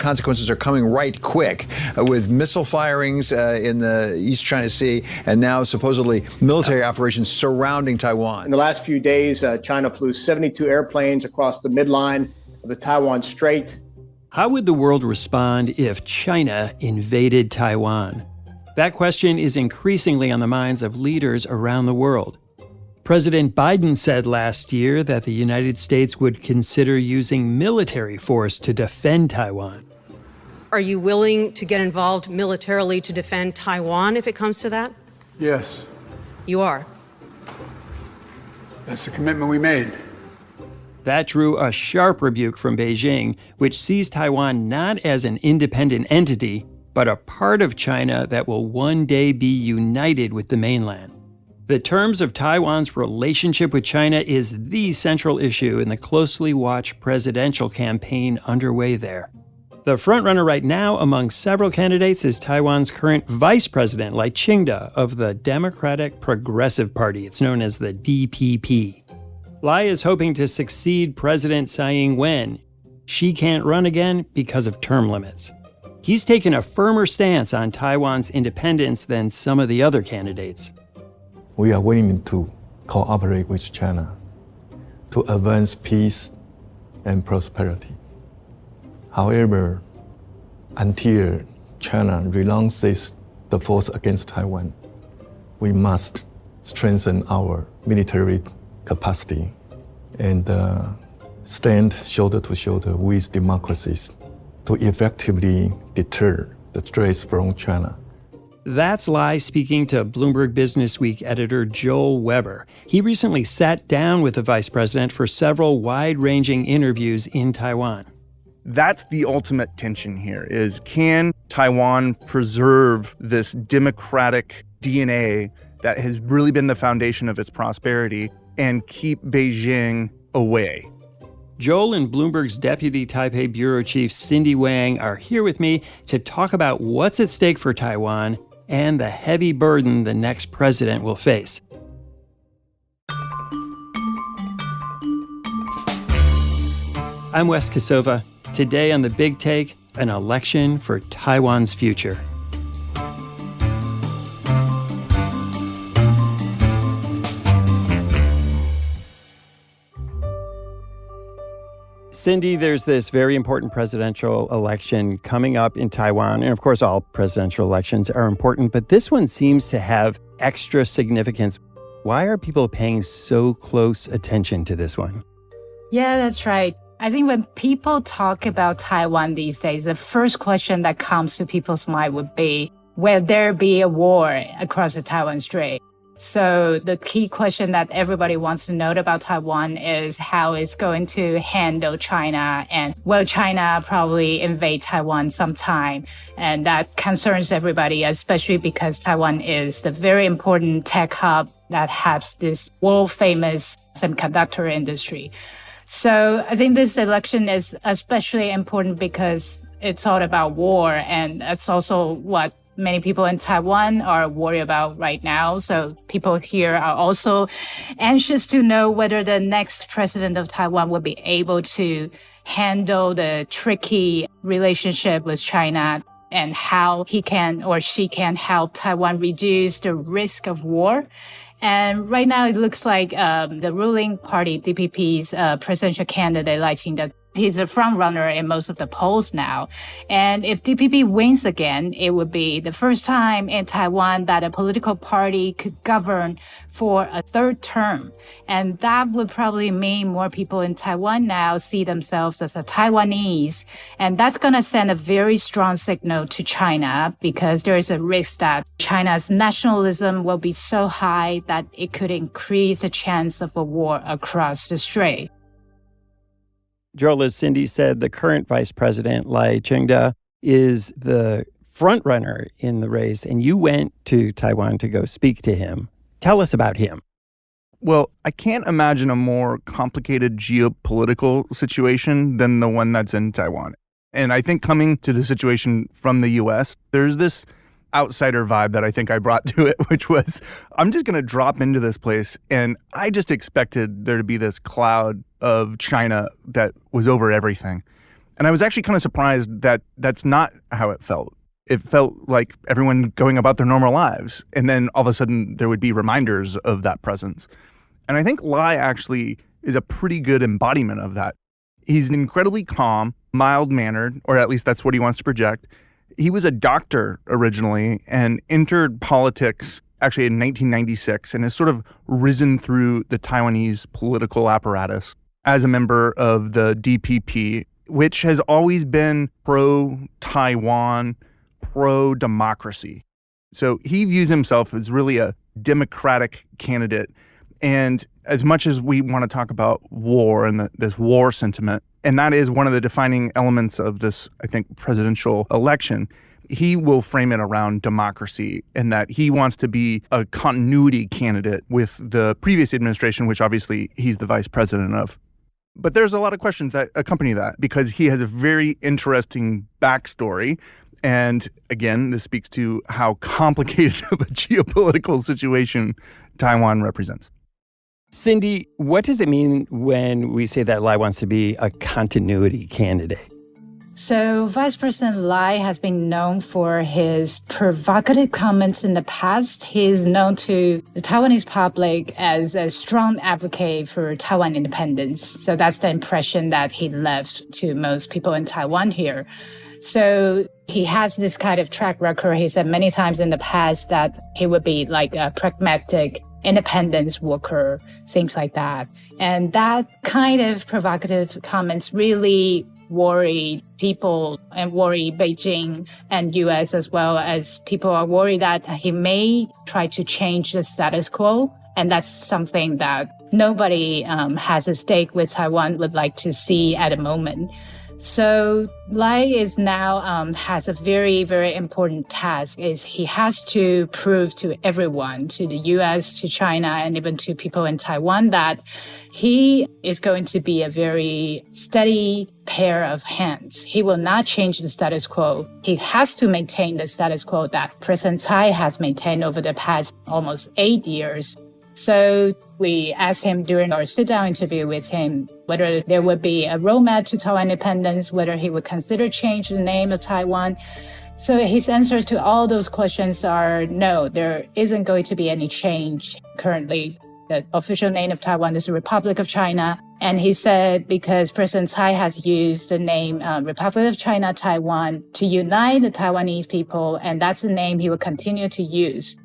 consequences are coming right quick with missile firings in the East China Sea and now supposedly military operations surrounding Taiwan. In the last few days, China flew 72 airplanes across the midline of the Taiwan Strait. How would the world respond if China invaded Taiwan? That question is increasingly on the minds of leaders around the world. President Biden said last year that the United States would consider using military force to defend Taiwan. Are you willing to get involved militarily to defend Taiwan if it comes to that? Yes. You are? That's the commitment we made. That drew a sharp rebuke from Beijing, which sees Taiwan not as an independent entity, but a part of China that will one day be united with the mainland. The terms of Taiwan's relationship with China is the central issue in the closely watched presidential campaign underway there. The frontrunner right now among several candidates is Taiwan's current Vice President Lai Chingda of the Democratic Progressive Party. It's known as the DPP. Lai is hoping to succeed President Tsai Ing-wen. She can't run again because of term limits. He's taken a firmer stance on Taiwan's independence than some of the other candidates. We are willing to cooperate with China to advance peace and prosperity. However, until China renounces the force against Taiwan, we must strengthen our military capacity and stand shoulder to shoulder with democracies to effectively deter the threats from China. That's Lai speaking to Bloomberg Businessweek editor Joel Weber. He recently sat down with the vice president for several wide-ranging interviews in Taiwan. That's the ultimate tension here, is can Taiwan preserve this democratic DNA that has really been the foundation of its prosperity and keep Beijing away? Joel and Bloomberg's deputy Taipei bureau chief Cindy Wang are here with me to talk about what's at stake for Taiwan and the heavy burden the next president will face. I'm Wes Kosova. Today on The Big Take, an election for Taiwan's future. Cindy, there's this very important presidential election coming up in Taiwan. And of course, all presidential elections are important, but this one seems to have extra significance. Why are people paying so close attention to this one? Yeah, that's right. I think when people talk about Taiwan these days, the first question that comes to people's mind would be, will there be a war across the Taiwan Strait? So the key question that everybody wants to know about Taiwan is how it's going to handle China, and will China probably invade Taiwan sometime? And that concerns everybody, especially because Taiwan is the very important tech hub that has this world-famous semiconductor industry. So I think this election is especially important because it's all about war, and that's also what many people in Taiwan are worried about right now. So people here are also anxious to know whether the next president of Taiwan will be able to handle the tricky relationship with China and how he can or she can help Taiwan reduce the risk of war. And right now, it looks like the ruling party, DPP's presidential candidate, Lai Chingte, he's a front runner in most of the polls now. And if DPP wins again, it would be the first time in Taiwan that a political party could govern for a third term. And that would probably mean more people in Taiwan now see themselves as a Taiwanese. And that's going to send a very strong signal to China, because there is a risk that China's nationalism will be so high that it could increase the chance of a war across the strait. Joel, as Cindy said, the current vice president, Lai Chingda, is the front runner in the race, and you went to Taiwan to go speak to him. Tell us about him. Well, I can't imagine a more complicated geopolitical situation than the one that's in Taiwan. And I think coming to the situation from the U.S., there's this outsider vibe that I think I brought to it, which was, I'm just going to drop into this place. And I just expected there to be this cloud of China that was over everything. And I was actually kind of surprised that that's not how it felt. It felt like everyone going about their normal lives. And then all of a sudden there would be reminders of that presence. And I think Lai actually is a pretty good embodiment of that. He's incredibly calm, mild-mannered, or at least that's what he wants to project. He was a doctor originally and entered politics actually in 1996 and has sort of risen through the Taiwanese political apparatus as a member of the DPP, which has always been pro-Taiwan, pro-democracy. So he views himself as really a democratic candidate. And as much as we want to talk about war and this war sentiment, and that is one of the defining elements of this, I think, presidential election, he will frame it around democracy and that he wants to be a continuity candidate with the previous administration, which obviously he's the vice president of. But there's a lot of questions that accompany that because he has a very interesting backstory. And again, this speaks to how complicated of a geopolitical situation Taiwan represents. Cindy, what does it mean when we say that Lai wants to be a continuity candidate? So Vice President Lai has been known for his provocative comments in the past. He's known to the Taiwanese public as a strong advocate for Taiwan independence. So that's the impression that he left to most people in Taiwan here. So he has this kind of track record. He said many times in the past that he would be like a pragmatic independence worker, things like that. And that kind of provocative comments really worry people and worry Beijing and U.S. as well, as people are worried that he may try to change the status quo. And that's something that nobody has a stake with Taiwan would like to see at the moment. So Lai is now has a very, very important task is he has to prove to everyone, to the U.S., to China, and even to people in Taiwan that he is going to be a very steady pair of hands. He will not change the status quo. He has to maintain the status quo that President Tsai has maintained over the past almost 8 years. So we asked him during our sit-down interview with him whether there would be a roadmap to Taiwan independence, whether he would consider change the name of Taiwan. So his answers to all those questions are no, there isn't going to be any change currently. The official name of Taiwan is the Republic of China. And he said because President Tsai has used the name Republic of China, Taiwan to unite the Taiwanese people, and that's the name he will continue to use.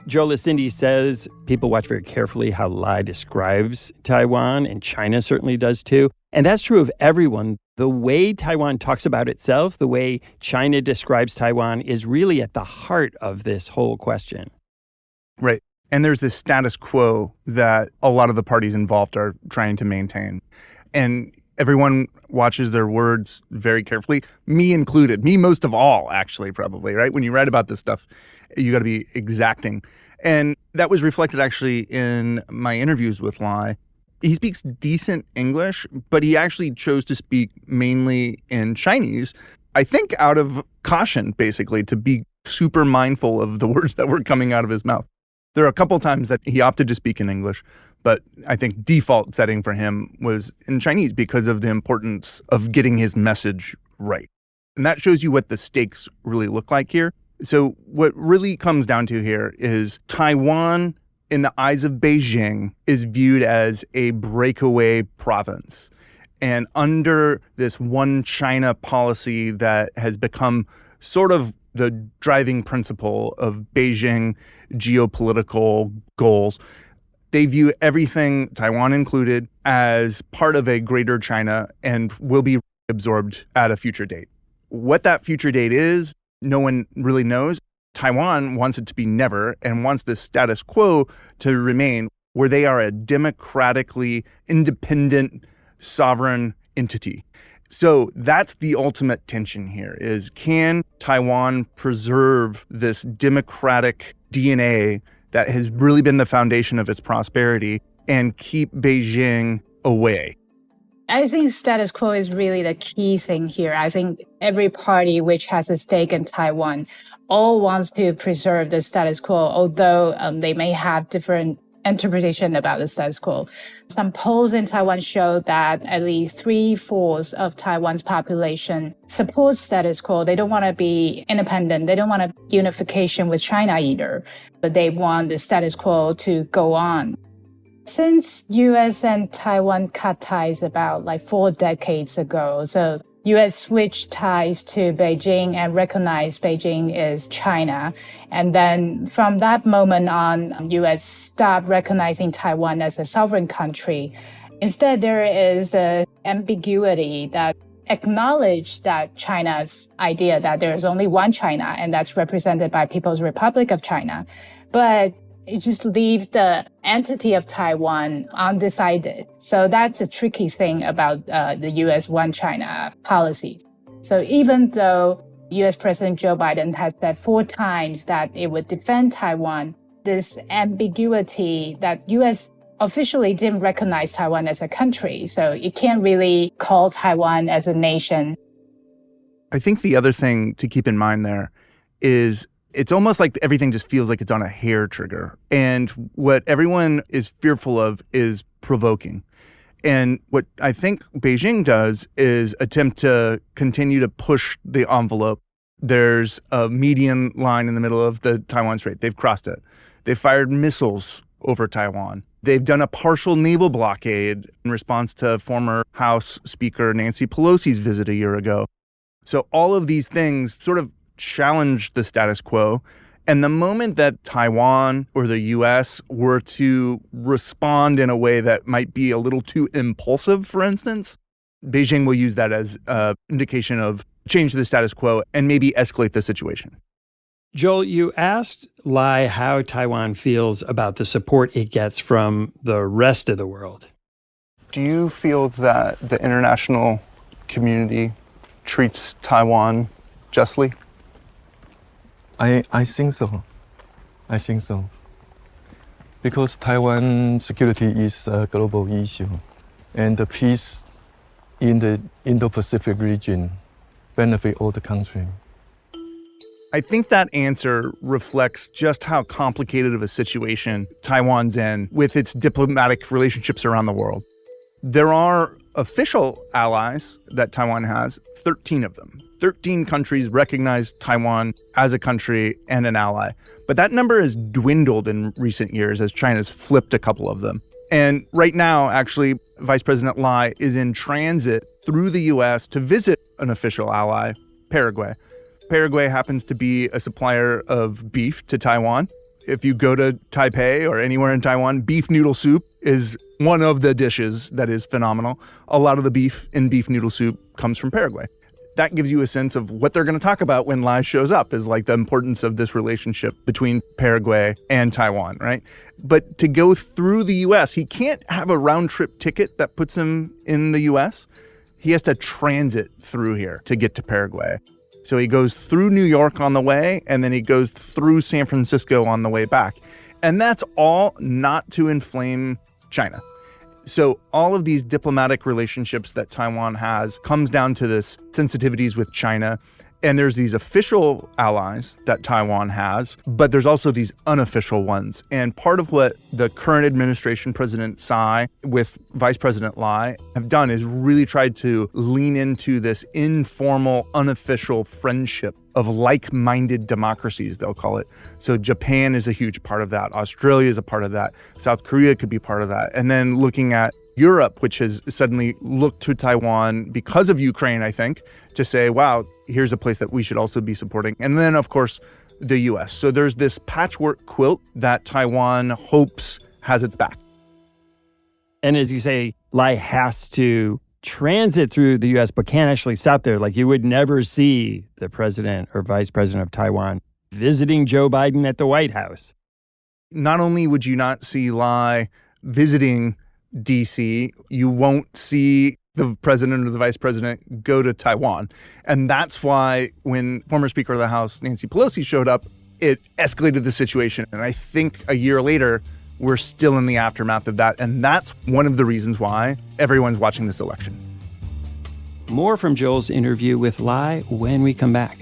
Joel, as Cindy says, people watch very carefully how Lai describes Taiwan, and China certainly does too. And that's true of everyone. The way Taiwan talks about itself, the way China describes Taiwan is really at the heart of this whole question. Right. And there's this status quo that a lot of the parties involved are trying to maintain. And everyone watches their words very carefully, me included, me most of all, actually, probably, right? When you write about this stuff, you got to be exacting. And that was reflected actually in my interviews with Lai. He speaks decent English, but he actually chose to speak mainly in Chinese, I think out of caution, basically, to be super mindful of the words that were coming out of his mouth. There are a couple times that he opted to speak in English, but I think default setting for him was in Chinese because of the importance of getting his message right. And that shows you what the stakes really look like here. So what really comes down to here is Taiwan, in the eyes of Beijing, is viewed as a breakaway province. And under this one China policy that has become sort of the driving principle of Beijing geopolitical goals, they view everything, Taiwan included, as part of a greater China and will be absorbed at a future date. What that future date is, no one really knows. Taiwan wants it to be never and wants the status quo to remain where they are a democratically independent sovereign entity. So that's the ultimate tension here is can Taiwan preserve this democratic DNA that has really been the foundation of its prosperity and keep Beijing away? I think status quo is really the key thing here. I think every party which has a stake in Taiwan all wants to preserve the status quo, although they may have different interpretation about the status quo. Some polls in Taiwan show that at least 3/4 of Taiwan's population supports status quo. They don't want to be independent. They don't want a unification with China either, but they want the status quo to go on. Since U.S. and Taiwan cut ties about 4 decades ago, so U.S. switched ties to Beijing and recognized Beijing as China. And then from that moment on, U.S. stopped recognizing Taiwan as a sovereign country. Instead, there is the ambiguity that acknowledge that China's idea that there is only one China, and that's represented by People's Republic of China. But it just leaves the entity of Taiwan undecided. So that's a tricky thing about the U.S. One China policy. So even though U.S. President Joe Biden has said 4 times that it would defend Taiwan, this ambiguity that U.S. officially didn't recognize Taiwan as a country. So it can't really call Taiwan as a nation. I think the other thing to keep in mind there is it's almost like everything just feels like it's on a hair trigger. And what everyone is fearful of is provoking. And what I think Beijing does is attempt to continue to push the envelope. There's a median line in the middle of the Taiwan Strait. They've crossed it. They've fired missiles over Taiwan. They've done a partial naval blockade in response to former House Speaker Nancy Pelosi's visit a year ago. So all of these things sort of challenge the status quo. And the moment that Taiwan or the U.S. were to respond in a way that might be a little too impulsive, for instance, Beijing will use that as an indication of change the status quo and maybe escalate the situation. Joel, you asked Lai how Taiwan feels about the support it gets from the rest of the world. Do you feel that the international community treats Taiwan justly? I think so. I think so. Because Taiwan security is a global issue, and the peace in the Indo-Pacific region benefit all the country. I think that answer reflects just how complicated of a situation Taiwan's in with its diplomatic relationships around the world. There are official allies that Taiwan has, 13 of them. 13 countries recognize Taiwan as a country and an ally. But that number has dwindled in recent years as China's flipped a couple of them. And right now, actually, Vice President Lai is in transit through the U.S. to visit an official ally, Paraguay. Paraguay happens to be a supplier of beef to Taiwan. If you go to Taipei or anywhere in Taiwan, beef noodle soup is one of the dishes that is phenomenal. A lot of the beef in beef noodle soup comes from Paraguay. That gives you a sense of what they're going to talk about when Lai shows up, is like the importance of this relationship between Paraguay and Taiwan, right? But to go through the U.S., he can't have a round-trip ticket that puts him in the U.S. He has to transit through here to get to Paraguay. So he goes through New York on the way, and then he goes through San Francisco on the way back. And that's all not to inflame China. So all of these diplomatic relationships that Taiwan has comes down to this sensitivities with China. And there's these official allies that Taiwan has, but there's also these unofficial ones. And part of what the current administration, President Tsai, with Vice President Lai, have done is really tried to lean into this informal, unofficial friendship of like-minded democracies, they'll call it. So Japan is a huge part of that. Australia is a part of that. South Korea could be part of that. And then looking at Europe, which has suddenly looked to Taiwan because of Ukraine, I think, to say, wow, here's a place that we should also be supporting. And then, of course, the U.S. So there's this patchwork quilt that Taiwan hopes has its back. And as you say, Lai has to transit through the U.S. but can't actually stop there. Like, you would never see the president or vice president of Taiwan visiting Joe Biden at the White House. Not only would you not see Lai visiting D.C., you won't see the president or the vice president go to Taiwan. And that's why when former Speaker of the House Nancy Pelosi showed up, it escalated the situation. And I think a year later, we're still in the aftermath of that. And that's one of the reasons why everyone's watching this election. More from Joel's interview with Lai when we come back.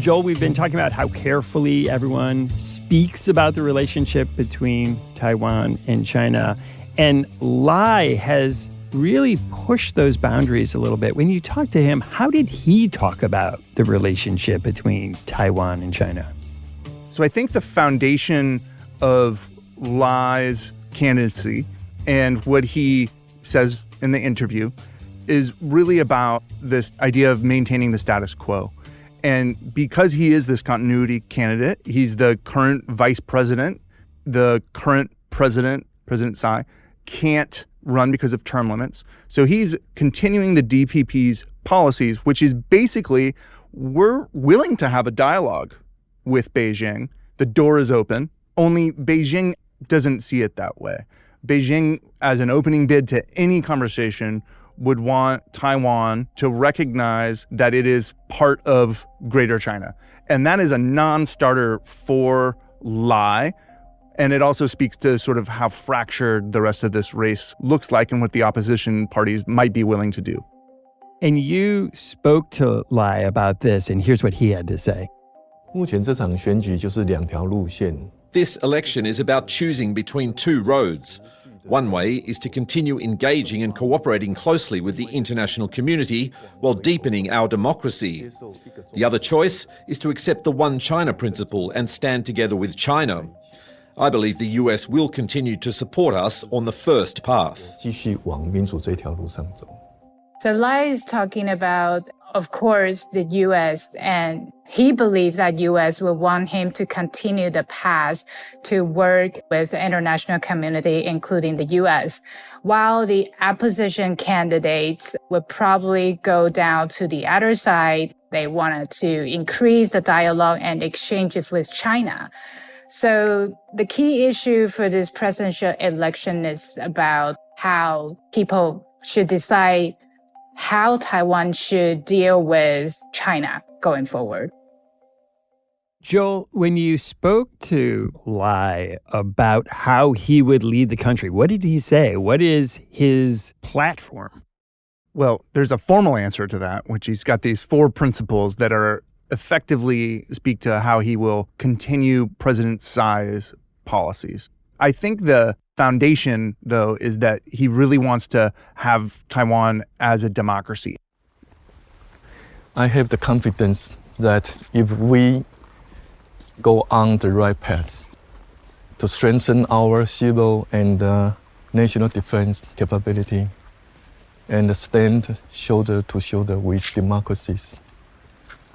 Joel, we've been talking about how carefully everyone speaks about the relationship between Taiwan and China. And Lai has really pushed those boundaries a little bit. When you talk to him, how did he talk about the relationship between Taiwan and China? So I think the foundation of Lai's candidacy and what he says in the interview is really about this idea of maintaining the status quo. And because he is this continuity candidate, he's the current vice president, the current president, President Tsai, can't run because of term limits. So he's continuing the DPP's policies, which is basically, we're willing to have a dialogue with Beijing. The door is open, only Beijing doesn't see it that way. Beijing, as an opening bid to any conversation, would want Taiwan to recognize that it is part of Greater China. And that is a non-starter for Lai. And it also speaks to sort of how fractured the rest of this race looks like and what the opposition parties might be willing to do. And you spoke to Lai about this, and here's what he had to say. 目前这场选举就是两条路线。 This election is about choosing between two roads. One way is to continue engaging and cooperating closely with the international community while deepening our democracy. The other choice is to accept the One China principle and stand together with China. I believe the US will continue to support us on the first path. 继续往民主这条路上走。 So Lai is talking about, of course, the U.S., and he believes that U.S. will want him to continue the path to work with the international community, including the U.S., while the opposition candidates would probably go down to the other side. They wanted to increase the dialogue and exchanges with China. So the key issue for this presidential election is about how people should decide how Taiwan should deal with China going forward. Joel, when you spoke to Lai about how he would lead the country, what did he say? What is his platform? Well, there's a formal answer to that, which he's got these 4 principles that are effectively speak to how he will continue President Tsai's policies. I think the foundation, though, is that he really wants to have Taiwan as a democracy. I have the confidence that if we go on the right path to strengthen our civil and national defense capability and stand shoulder to shoulder with democracies,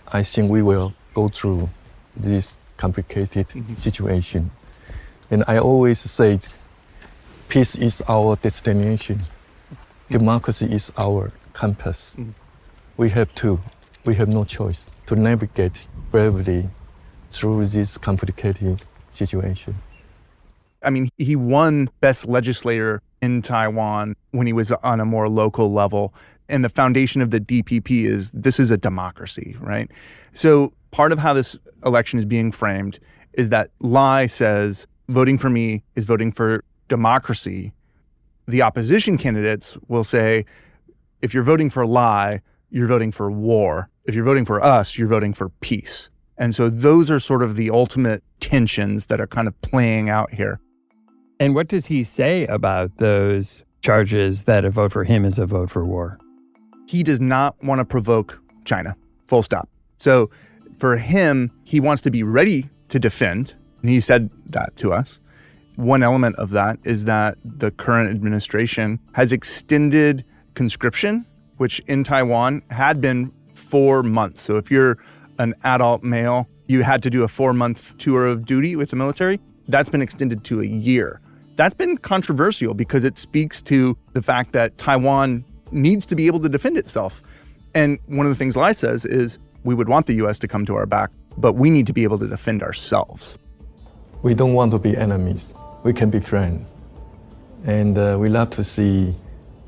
I think we will go through this complicated situation. And I always say, peace is our destination. Democracy is our compass. We have no choice to navigate bravely through this complicated situation. I mean, he won Best Legislator in Taiwan when he was on a more local level. And the foundation of the DPP is this is a democracy, right? So part of how this election is being framed is that Lai says, voting for me is voting for democracy. The opposition candidates will say, if you're voting for Lai, you're voting for war. If you're voting for us, you're voting for peace. And so those are sort of the ultimate tensions that are kind of playing out here. And what does he say about those charges that a vote for him is a vote for war? He does not want to provoke China, full stop. So for him, he wants to be ready to defend. And he said that to us. One element of that is that the current administration has extended conscription, which in Taiwan had been 4 months. So if you're an adult male, you had to do a 4-month tour of duty with the military. That's been extended to a year. That's been controversial because it speaks to the fact that Taiwan needs to be able to defend itself. And one of the things Lai says is we would want the U.S. to come to our back, but we need to be able to defend ourselves. We don't want to be enemies. We can be friends. And we love to see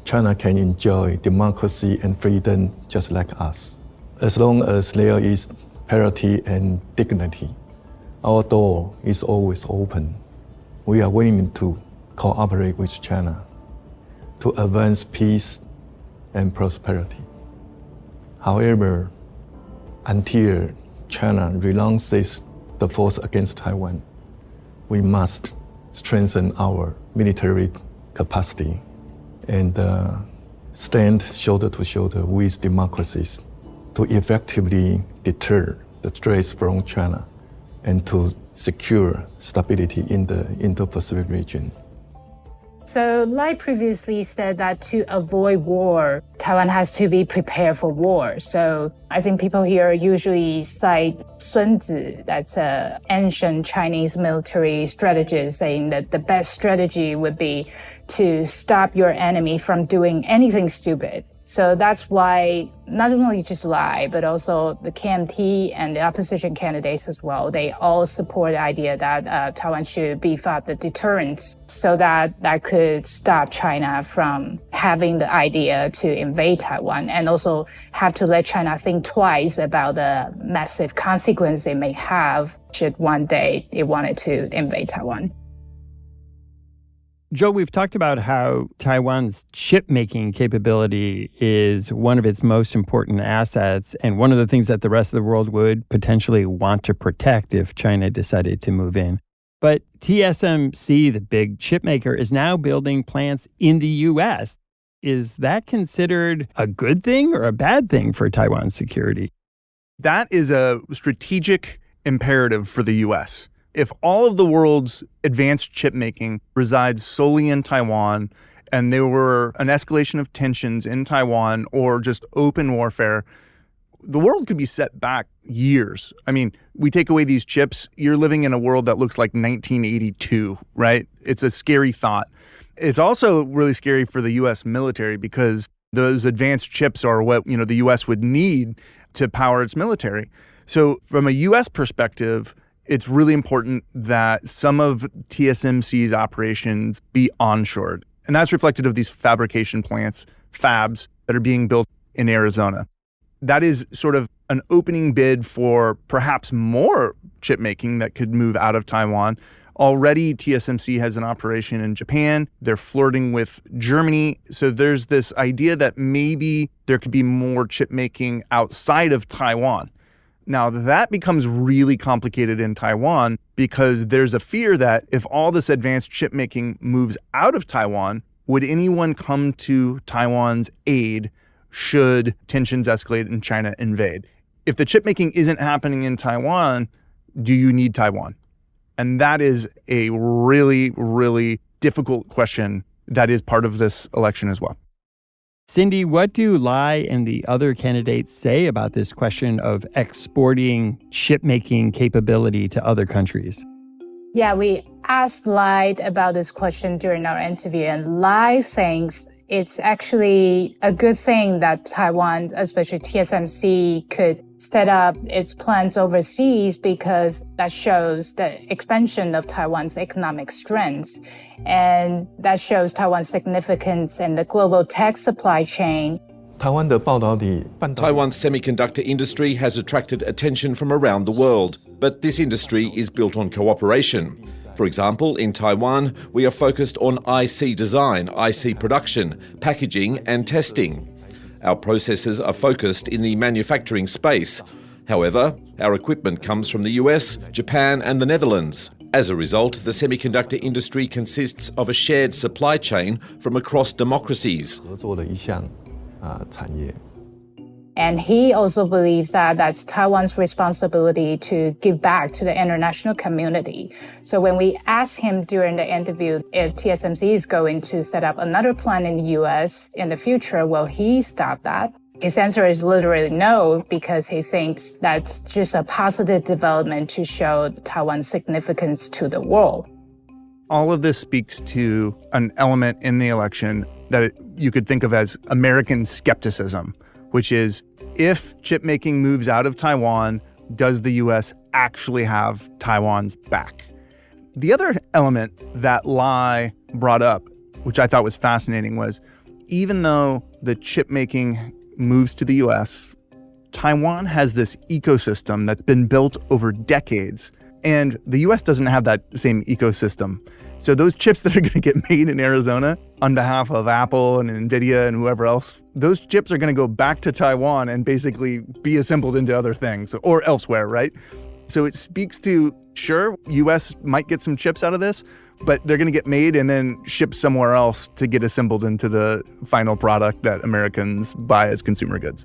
China can enjoy democracy and freedom just like us. As long as there is parity and dignity, our door is always open. We are willing to cooperate with China to advance peace and prosperity. However, until China renounces the force against Taiwan, we must strengthen our military capacity and stand shoulder to shoulder with democracies to effectively deter the threats from China and to secure stability in the Indo-Pacific region. So Lai previously said that to avoid war, Taiwan has to be prepared for war. So I think people here usually cite Sun Tzu, that's an ancient Chinese military strategist, saying that the best strategy would be to stop your enemy from doing anything stupid. So that's why not only just Lai, but also the KMT and the opposition candidates as well, they all support the idea that Taiwan should beef up the deterrence so that could stop China from having the idea to invade Taiwan, and also have to let China think twice about the massive consequence it may have should one day it wanted to invade Taiwan. Joe, we've talked about how Taiwan's chip-making capability is one of its most important assets and one of the things that the rest of the world would potentially want to protect if China decided to move in. But TSMC, the big chip maker, is now building plants in the U.S. Is that considered a good thing or a bad thing for Taiwan's security? That is a strategic imperative for the U.S. If all of the world's advanced chip making resides solely in Taiwan and there were an escalation of tensions in Taiwan or just open warfare, the world could be set back years. I mean, we take away these chips, you're living in a world that looks like 1982, right? It's a scary thought. It's also really scary for the U.S. military because those advanced chips are what, the U.S. would need to power its military. So from a U.S. perspective, it's really important that some of TSMC's operations be onshored. And that's reflected of these fabrication plants, fabs, that are being built in Arizona. That is sort of an opening bid for perhaps more chip making that could move out of Taiwan. Already, TSMC has an operation in Japan. They're flirting with Germany. So there's this idea that maybe there could be more chip making outside of Taiwan. Now, that becomes really complicated in Taiwan because there's a fear that if all this advanced chip making moves out of Taiwan, would anyone come to Taiwan's aid should tensions escalate and China invade? If the chip making isn't happening in Taiwan, do you need Taiwan? And that is a really, really difficult question that is part of this election as well. Cindy, what do Lai and the other candidates say about this question of exporting chip-making capability to other countries? Yeah, we asked Lai about this question during our interview, and Lai thinks it's actually a good thing that Taiwan, especially TSMC, could set up its plants overseas because that shows the expansion of Taiwan's economic strengths. And that shows Taiwan's significance in the global tech supply chain. Taiwan's semiconductor industry has attracted attention from around the world, but this industry is built on cooperation. For example, in Taiwan, we are focused on IC design, IC production, packaging and testing. Our processes are focused in the manufacturing space. However, our equipment comes from the US, Japan and the Netherlands. As a result, the semiconductor industry consists of a shared supply chain from across democracies. And he also believes that that's Taiwan's responsibility to give back to the international community. So when we asked him during the interview if TSMC is going to set up another plant in the US in the future, will he stop that? His answer is literally no, because he thinks that's just a positive development to show Taiwan's significance to the world. All of this speaks to an element in the election that you could think of as American skepticism, which is, if chip making moves out of Taiwan, does the U.S. actually have Taiwan's back? The other element that Lai brought up, which I thought was fascinating, was even though the chip making moves to the U.S., Taiwan has this ecosystem that's been built over decades. And the US doesn't have that same ecosystem. So those chips that are going to get made in Arizona on behalf of Apple and NVIDIA and whoever else, those chips are going to go back to Taiwan and basically be assembled into other things or elsewhere, right? So it speaks to, sure, US might get some chips out of this, but they're going to get made and then shipped somewhere else to get assembled into the final product that Americans buy as consumer goods.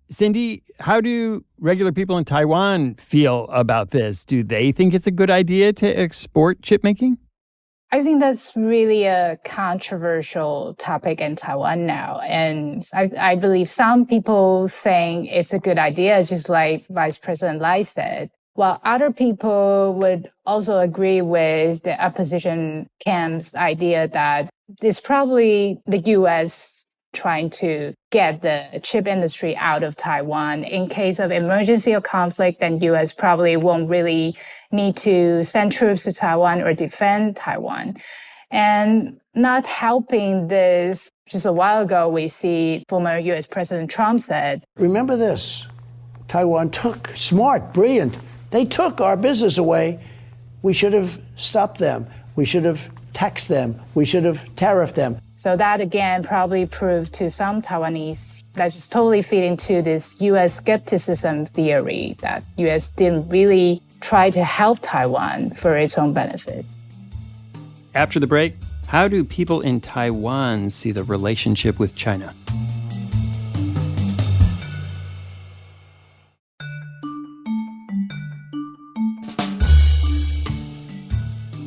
Cindy, how do regular people in Taiwan feel about this? Do they think it's a good idea to export chip making? I think that's really a controversial topic in Taiwan now. And I believe some people saying it's a good idea, just like Vice President Lai said, while other people would also agree with the opposition camp's idea that it's probably the U.S. trying to get the chip industry out of Taiwan. In case of emergency or conflict, then U.S. probably won't really need to send troops to Taiwan or defend Taiwan. And not helping this, just a while ago, we see former U.S. President Trump said, remember this, Taiwan took, smart, brilliant, they took our business away. We should have stopped them. We should have taxed them. We should have tariffed them. So that, again, probably proved to some Taiwanese that just totally feed into this U.S. skepticism theory that U.S. didn't really try to help Taiwan for its own benefit. After the break, how do people in Taiwan see the relationship with China?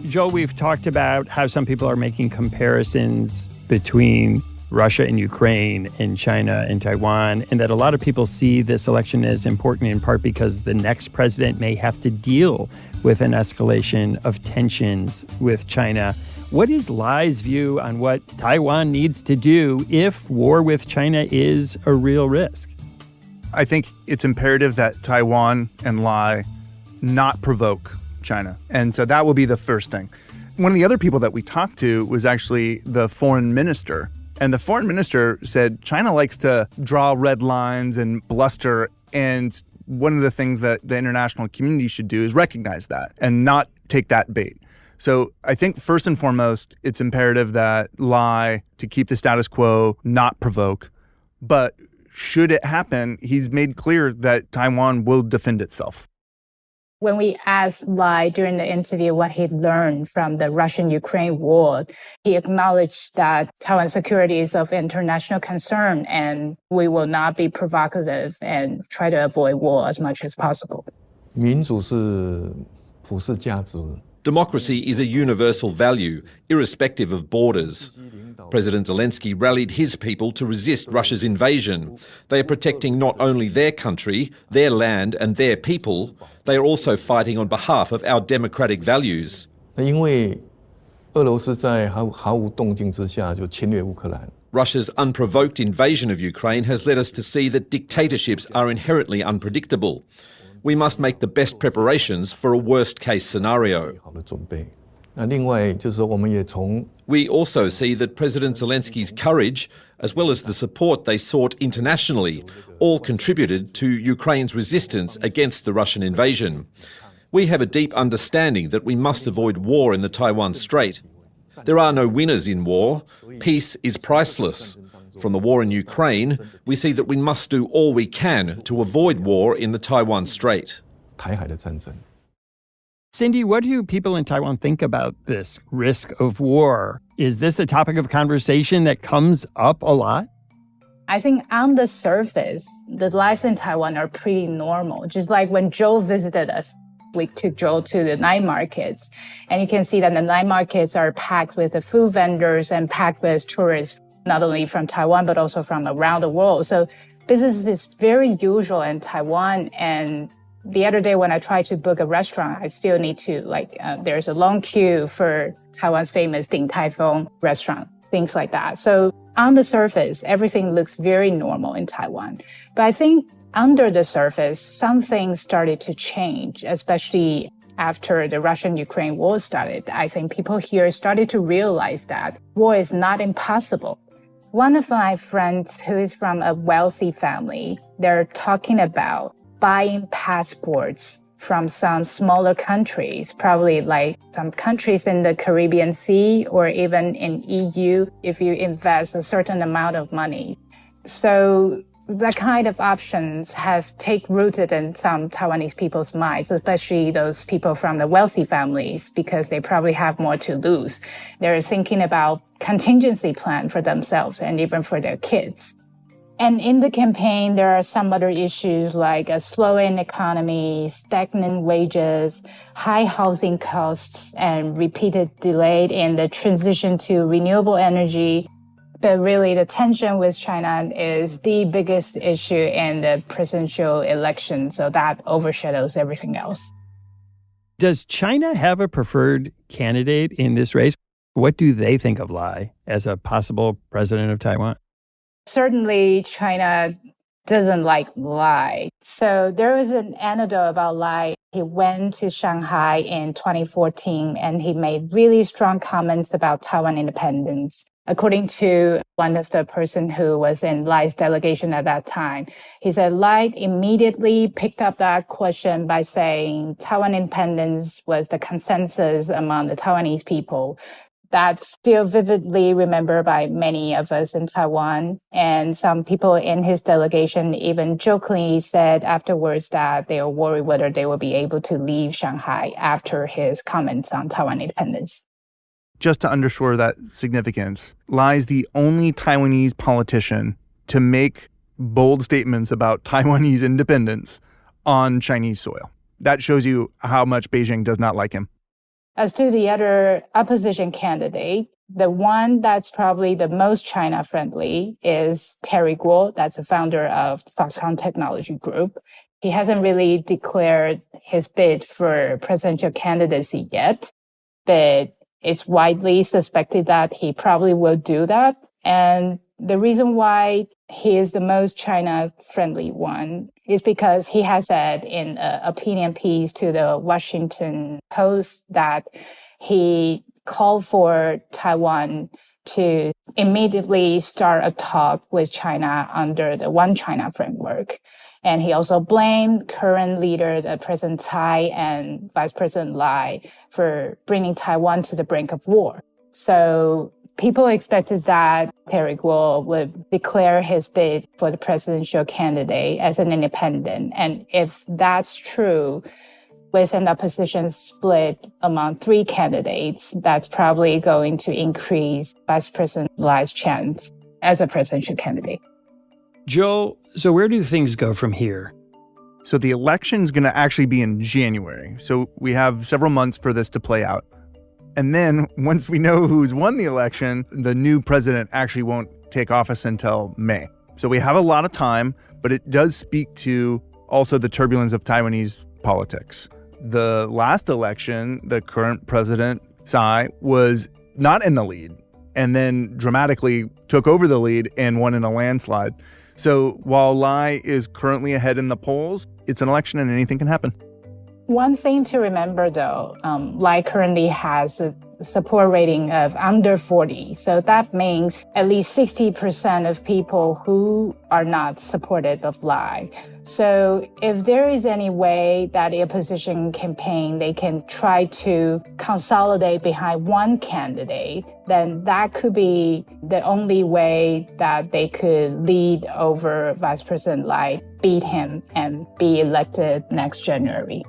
Joe, we've talked about how some people are making comparisons between Russia and Ukraine and China and Taiwan, and that a lot of people see this election as important in part because the next president may have to deal with an escalation of tensions with China. What is Lai's view on what Taiwan needs to do if war with China is a real risk? I think it's imperative that Taiwan and Lai not provoke China. And so that will be the first thing. One of the other people that we talked to was actually the foreign minister. And the foreign minister said China likes to draw red lines and bluster. And one of the things that the international community should do is recognize that and not take that bait. So I think first and foremost, it's imperative that Lai to keep the status quo, not provoke. But should it happen, he's made clear that Taiwan will defend itself. When we asked Lai during the interview what he learned from the Russian-Ukraine war, he acknowledged that Taiwan's security is of international concern and we will not be provocative and try to avoid war as much as possible. 民主是普世价值。 Democracy is a universal value, irrespective of borders. President Zelensky rallied his people to resist Russia's invasion. They are protecting not only their country, their land and their people, they are also fighting on behalf of our democratic values. 因为俄罗斯在毫无动静之下就侵略乌克兰。 Russia's unprovoked invasion of Ukraine has led us to see that dictatorships are inherently unpredictable. We must make the best preparations for a worst-case scenario. 好的准备。那另外就是说，我们也从 We also see that President Zelensky's courage, as well as the support they sought internationally, all contributed to Ukraine's resistance against the Russian invasion. We have a deep understanding that we must avoid war in the Taiwan Strait. There are no winners in war. Peace is priceless. From the war in Ukraine, we see that we must do all we can to avoid war in the Taiwan Strait. 台海的战争。 Cindy, what do people in Taiwan think about this risk of war? Is this a topic of conversation that comes up a lot? I think on the surface, the lives in Taiwan are pretty normal. Just like when Joe visited us, we took Joe to the night markets. And you can see that the night markets are packed with the food vendors and packed with tourists, not only from Taiwan, but also from around the world. So business is very usual in Taiwan. And the other day when I tried to book a restaurant, I still need to, there's a long queue for Taiwan's famous Din Tai Fung restaurant, things like that. So on the surface, everything looks very normal in Taiwan. But I think under the surface, some things started to change, especially after the Russian-Ukraine war started. I think people here started to realize that war is not impossible. One of my friends who is from a wealthy family, they're talking about buying passports from some smaller countries, probably like some countries in the Caribbean Sea or even in EU, if you invest a certain amount of money. So that kind of options have taken rooted in some Taiwanese people's minds, especially those people from the wealthy families, because they probably have more to lose. They're thinking about contingency plan for themselves and even for their kids. And in the campaign, there are some other issues like a slowing economy, stagnant wages, high housing costs, and repeated delay in the transition to renewable energy. But really, the tension with China is the biggest issue in the presidential election, so that overshadows everything else. Does China have a preferred candidate in this race? What do they think of Lai as a possible president of Taiwan? Certainly, China doesn't like Lai. So there was an anecdote about Lai. He went to Shanghai in 2014, and he made really strong comments about Taiwan independence. According to one of the person who was in Lai's delegation at that time, he said Lai immediately picked up that question by saying Taiwan independence was the consensus among the Taiwanese people. That's still vividly remembered by many of us in Taiwan. And some people in his delegation even jokingly said afterwards that they were worried whether they will be able to leave Shanghai after his comments on Taiwan independence. Just to underscore that significance, Lai's the only Taiwanese politician to make bold statements about Taiwanese independence on Chinese soil. That shows you how much Beijing does not like him. As to the other opposition candidate, the one that's probably the most China-friendly is Terry Guo. That's the founder of Foxconn Technology Group. He hasn't really declared his bid for presidential candidacy yet, but it's widely suspected that he probably will do that. And the reason why he is the most China-friendly one is because he has said in an opinion piece to the Washington Post that he called for Taiwan to immediately start a talk with China under the One China framework. And he also blamed current leader, President Tsai and Vice President Lai, for bringing Taiwan to the brink of war. So people expected that Terry Guo would declare his bid for the presidential candidate as an independent. And if that's true, with an opposition split among three candidates, that's probably going to increase Vice President Lai's chance as a presidential candidate. Joel, so where do things go from here? So the election's going to actually be in January. So we have several months for this to play out. And then once we know who's won the election, the new president actually won't take office until May. So we have a lot of time, but it does speak to also the turbulence of Taiwanese politics. The last election, the current president, Tsai, was not in the lead and then dramatically took over the lead and won in a landslide. So while Lai is currently ahead in the polls, it's an election and anything can happen. One thing to remember, though, Lai currently has a support rating of under 40. So that means at least 60% of people who are not supportive of Lai. So if there is any way that the opposition campaign, they can try to consolidate behind one candidate, then that could be the only way that they could lead over Vice President Lai, beat him, and be elected next January.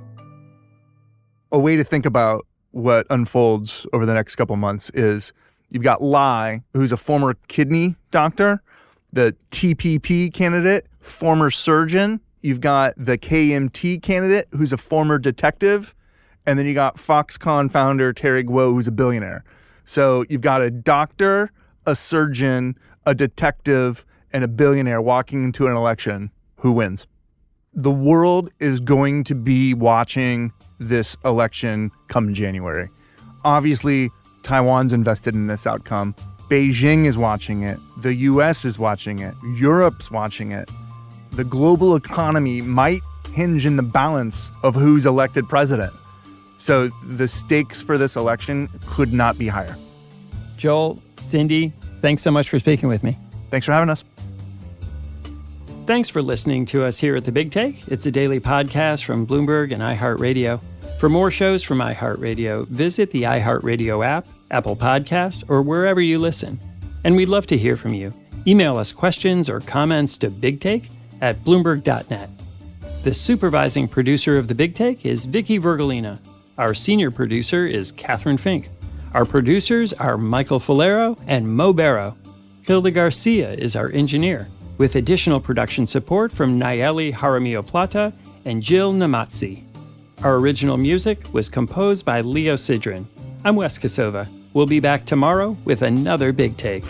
A way to think about what unfolds over the next couple months is you've got Lai, who's a former kidney doctor, the TPP candidate, former surgeon. You've got the KMT candidate, who's a former detective. And then you got Foxconn founder Terry Guo, who's a billionaire. So you've got a doctor, a surgeon, a detective, and a billionaire walking into an election. Who wins? The world is going to be watching this election come January. Obviously, Taiwan's invested in this outcome. Beijing is watching it. The US is watching it. Europe's watching it. The global economy might hinge in the balance of who's elected president. So the stakes for this election could not be higher. Joel, Cindy, thanks so much for speaking with me. Thanks for having us. Thanks for listening to us here at The Big Take. It's a daily podcast from Bloomberg and iHeartRadio. For more shows from iHeartRadio, visit the iHeartRadio app, Apple Podcasts, or wherever you listen. And we'd love to hear from you. Email us questions or comments to bigtake@bloomberg.net. The supervising producer of The Big Take is Vicky Vergolina. Our senior producer is Catherine Fink. Our producers are Michael Falero and Mo Barrow. Hilda Garcia is our engineer, with additional production support from Nayeli Jaramillo-Plata and Jill Namazzi. Our original music was composed by Leo Sidran. I'm Wes Kosova. We'll be back tomorrow with another Big Take.